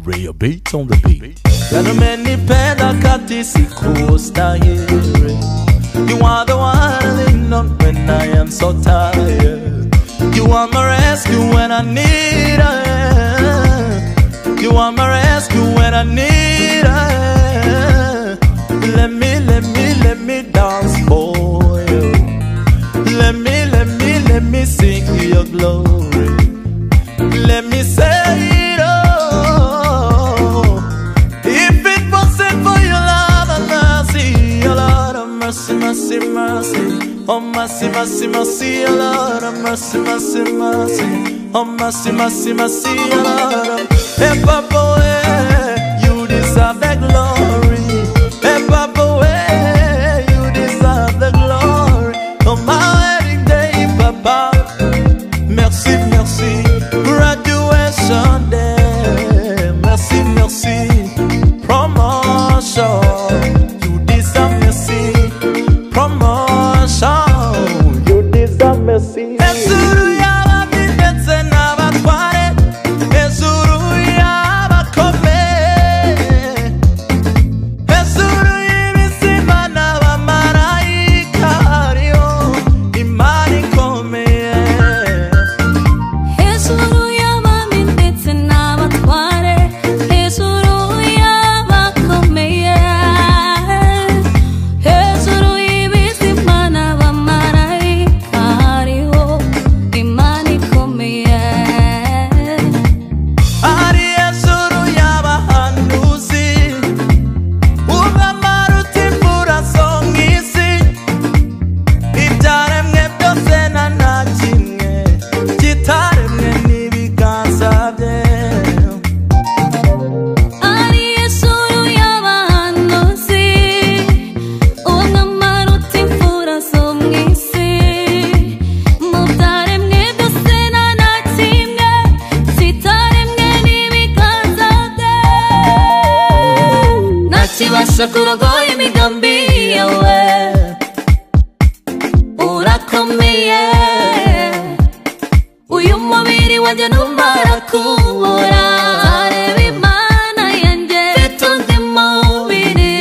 Ray beats on the beat. Yanamenipenda kati sikustahili. You are the one I lean on when I am so tired. You are my rescue when I need it. You are my rescue when I need it. Let me dance for you. Let me sing your glory. Let me say it all. If it wasn't for your love and mercy, your Lord of mercy, mercy, mercy. Oh mercy, mercy, mercy, your Lord of mercy, mercy, mercy. Oh mercy, mercy, mercy, your Lord of hey Papa, you deserve the glory. Hey Papa, you deserve the glory. On my wedding day, Papa, merci, merci. Graduation day, merci, merci. Promotion, you deserve mercy. Promotion, you deserve mercy. Kurogoya imigambi yawe urakomeye. Uyu mubiri wanjye numara kubura, areba Imana yanjye mfite undi mubiri.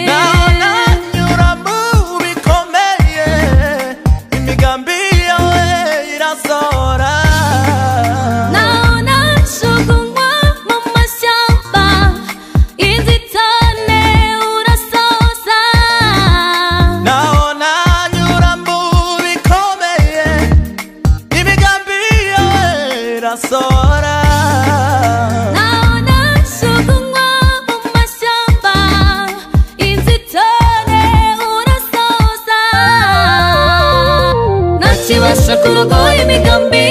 Naho nanyura mu bikomeye, imigambi yawe irasohora. Naho nashugunywa mu mashyamba y'inzitane urasoza. Naho nanyura mu bikomeye, imigambi yawe irasohora. Naho nashugunywa mu mashyamba y'inzitane urasoza. Ntakibasha kurogoya imigambi